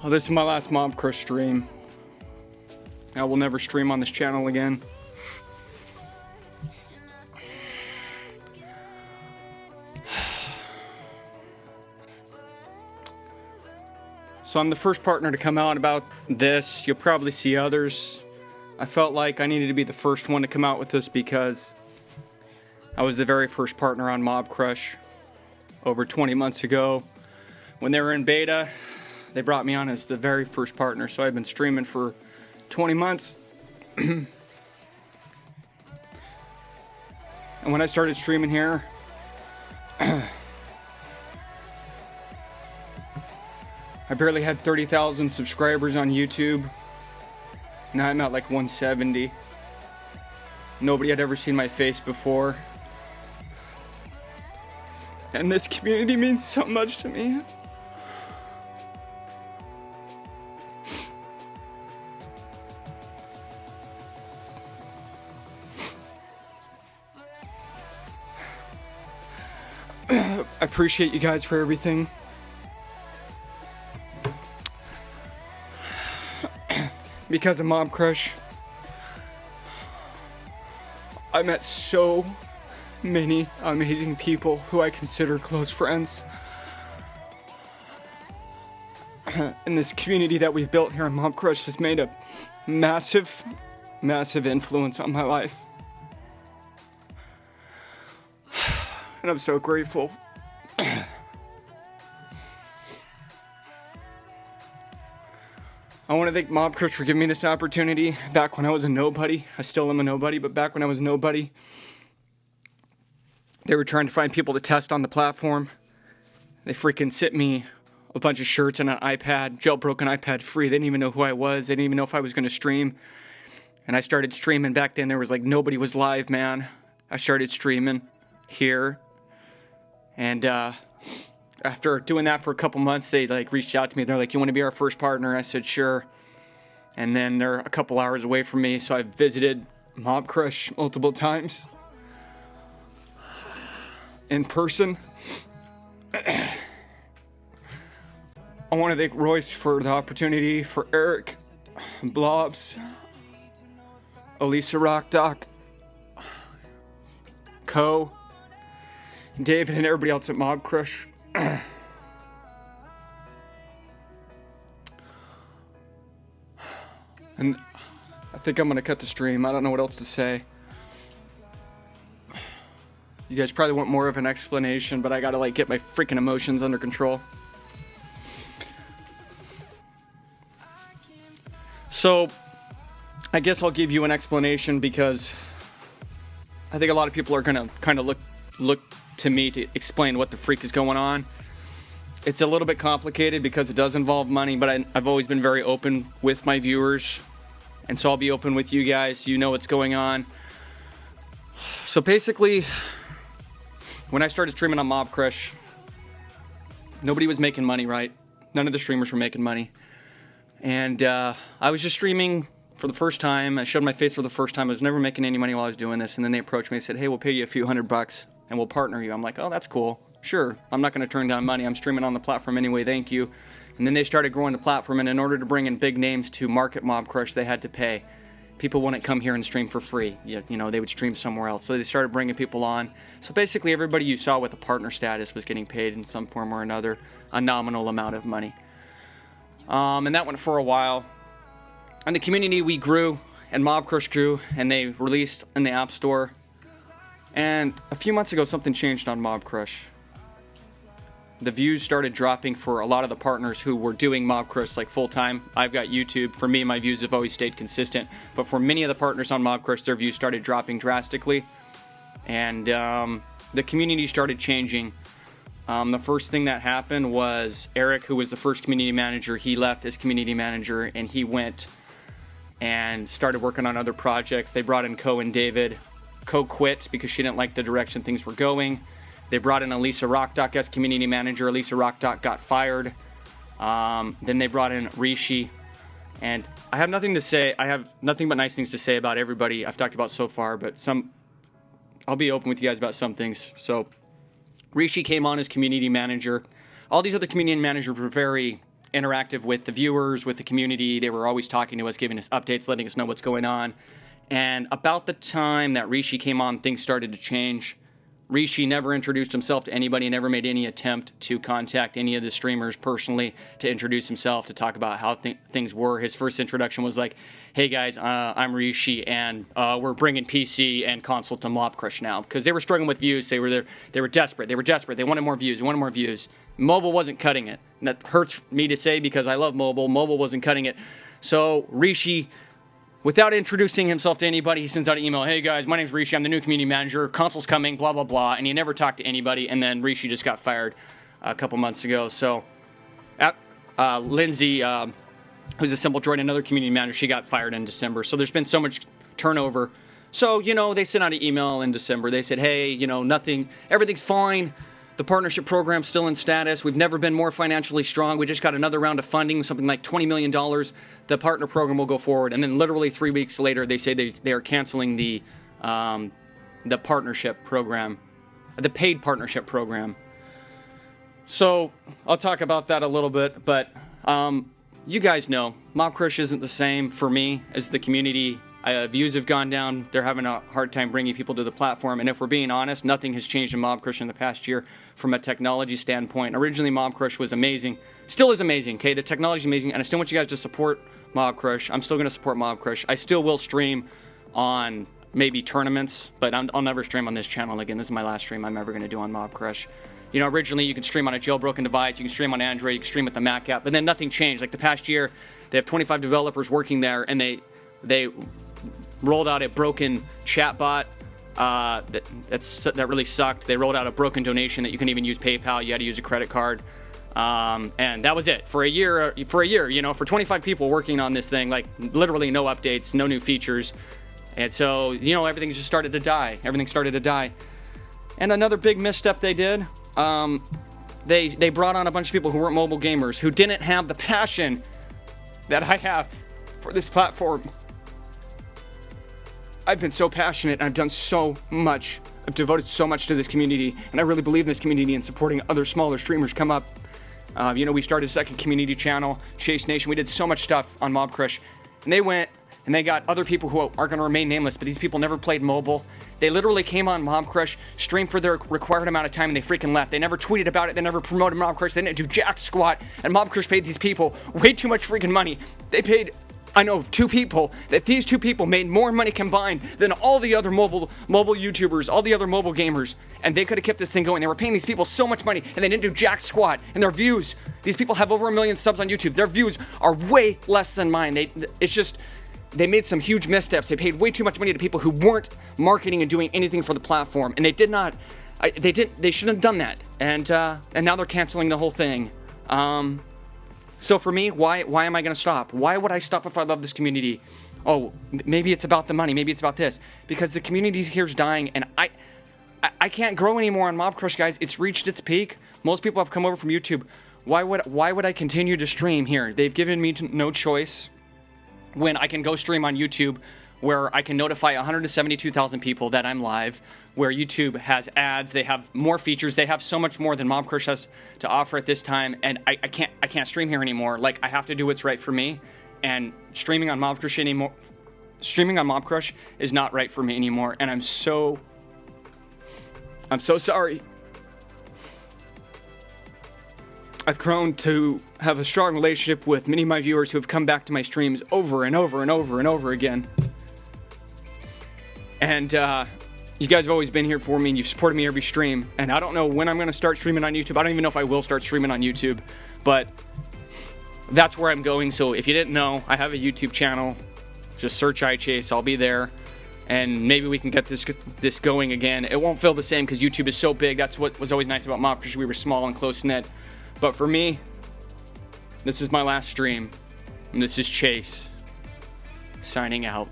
Oh, this is my last Mobcrush stream. I will never stream on this channel again. So I'm the first partner to come out about this. You'll probably see others. I felt like I needed to be the first one to come out with this because I was the very first partner on Mobcrush over 20 months ago. When they were in beta, they brought me on as the very first partner. So I've been streaming for 20 months. And when I started streaming here, I barely had 30,000 subscribers on YouTube. Now I'm at like 170. Nobody had ever seen my face before. And this community means so much to me. I appreciate you guys for everything. Because of Mobcrush, I met so many amazing people who I consider close friends. And this community that we've built here in Mobcrush has made a massive, massive influence on my life. And I'm so grateful. I want to thank Mobcrush for giving me this opportunity back when I was a nobody. I still am a nobody, but back when I was a nobody, they were trying to find people to test on the platform. They freaking sent me a bunch of shirts and an iPad, jailbroken iPad free. They didn't even know who I was. They didn't even know if I was going to stream. And I started streaming back then. There was like nobody was live, man. I started streaming here. And after doing that for a couple months, they like reached out to me. They're like, "You want to be our first partner?" I said, "Sure." And then they're a couple hours away from me, so I visited Mobcrush multiple times in person. I want to thank Royce for the opportunity, for Eric, Blobs, Elisa Rockdock, Co, David, and everybody else at Mobcrush. And I think I'm gonna cut the stream. I don't know what else to say. You guys probably want more of an explanation, but I gotta like get my freaking emotions under control. So I guess I'll give you an explanation because I think a lot of people are gonna kind of look to me to explain what the freak is going on. It's a little bit complicated because it does involve money, but I've always been very open with my viewers, and so I'll be open with you guys. You know what's going on. So basically, when I started streaming on Mobcrush, nobody was making money, right? None of the streamers were making money. And I was just streaming for the first time. I showed my face for the first time. I was never making any money while I was doing this. And then they approached me and said, "Hey, we'll pay you a few $100 and we'll partner you." I'm like, "Oh, that's cool. Sure. I'm not going to turn down money. I'm streaming on the platform anyway. Thank you." And then they started growing the platform. And in order to bring in big names to market Mobcrush, they had to pay. People wouldn't come here and stream for free. You know, they would stream somewhere else. So they started bringing people on. So basically, everybody you saw with a partner status was getting paid in some form or another, a nominal amount of money. And that went for a while. And the community, we grew, and Mobcrush grew, and they released in the App Store. And a few months ago, something changed on Mobcrush. The views started dropping for a lot of the partners who were doing Mobcrush like full-time. I've got YouTube. For me, my views have always stayed consistent. But for many of the partners on Mobcrush, their views started dropping drastically. And the community started changing. The first thing that happened was Eric, who was the first community manager, he left as community manager, and he went and started working on other projects. They brought in Co and David. Co quit because she didn't like the direction things were going. They brought in Elisa Rockdock as community manager. Elisa Rockdock got fired. Then they brought in Rishi. And I have nothing to say. I have nothing but nice things to say about everybody I've talked about so far, but I'll be open with you guys about some things. So Rishi came on as community manager. All these other community managers were very interactive with the viewers, with the community. They were always talking to us, giving us updates, letting us know what's going on. And about the time that Rishi came on, things started to change. Rishi never introduced himself to anybody, never made any attempt to contact any of the streamers personally to introduce himself, to talk about how things were. His first introduction was like, hey guys, I'm Rishi, and we're bringing PC and console to Mobcrush now, because they were struggling with views. They were desperate. They wanted more views. Mobile wasn't cutting it. And that hurts me to say because I love mobile. Mobile wasn't cutting it. So Rishi, without introducing himself to anybody, he sends out an email, hey guys, my name's Rishi, I'm the new community manager, console's coming, blah, blah, blah, and he never talked to anybody, and then Rishi just got fired a couple months ago. So, Lindsay, who's a Simple Droid, another community manager, she got fired in December. So there's been so much turnover. So, they sent out an email in December. They said, hey, everything's fine. The partnership program's still in status. We've never been more financially strong. We just got another round of funding, something like $20 million. The partner program will go forward. And then literally 3 weeks later, they say they are canceling the partnership program, the paid partnership program. So I'll talk about that a little bit. But you guys know, Mobcrush isn't the same for me as the community. Views have gone down. They're having a hard time bringing people to the platform. And if we're being honest, nothing has changed in Mobcrush in the past year from a technology standpoint. Originally, Mobcrush was amazing. Still is amazing, okay? The technology is amazing, and I still want you guys to support Mobcrush. I'm still going to support Mobcrush. I still will stream on maybe tournaments, but I'll never stream on this channel again. This is my last stream I'm ever going to do on Mobcrush. Originally, you can stream on a jailbroken device. You can stream on Android. You can stream with the Mac app. But then nothing changed. Like the past year, they have 25 developers working there, and they rolled out a broken chatbot that really sucked. They rolled out a broken donation that you couldn't even use PayPal. You had to use a credit card, and that was it for a year. For 25 people working on this thing, like literally no updates, no new features, and so everything just started to die. Everything started to die. And another big misstep they did. They brought on a bunch of people who weren't mobile gamers, who didn't have the passion that I have for this platform. I've been so passionate, and I've done so much. I've devoted so much to this community, and I really believe in this community and supporting other smaller streamers come up. We started a second community channel, Chase Nation. We did so much stuff on Mobcrush, and they went and they got other people who are going to remain nameless, but these people never played mobile. They literally came on Mobcrush, streamed for their required amount of time, and they freaking left. They never tweeted about it. They never promoted Mobcrush. They didn't do jack squat, and Mobcrush paid these people way too much freaking money. They paid, I know of 2 people, that these 2 people made more money combined than all the other mobile YouTubers, all the other mobile gamers, and they could have kept this thing going. They were paying these people so much money, and they didn't do jack squat. And their views, these people have over 1 million subs on YouTube. Their views are way less than mine. They made some huge missteps. They paid way too much money to people who weren't marketing and doing anything for the platform, and they did not. They shouldn't have done that. And now they're canceling the whole thing. So for me, why am I going to stop? Why would I stop if I love this community? Oh, maybe it's about the money. Maybe it's about this. Because the community here is dying, and I can't grow anymore on Mobcrush, guys. It's reached its peak. Most people have come over from YouTube. Why would I continue to stream here? They've given me no choice when I can go stream on YouTube, where I can notify 172,000 people that I'm live, where YouTube has ads, they have more features, they have so much more than Mobcrush has to offer at this time, and I can't stream here anymore. Like, I have to do what's right for me, and streaming on Mobcrush is not right for me anymore, and I'm so sorry. I've grown to have a strong relationship with many of my viewers who have come back to my streams over and over and over and over again. And you guys have always been here for me, and you've supported me every stream. And I don't know when I'm going to start streaming on YouTube. I don't even know if I will start streaming on YouTube. But that's where I'm going. So if you didn't know, I have a YouTube channel. Just search iChase. I'll be there. And maybe we can get this going again. It won't feel the same because YouTube is so big. That's what was always nice about Mobcrush. We were small and close-knit. But for me, this is my last stream. And this is Chase, signing out.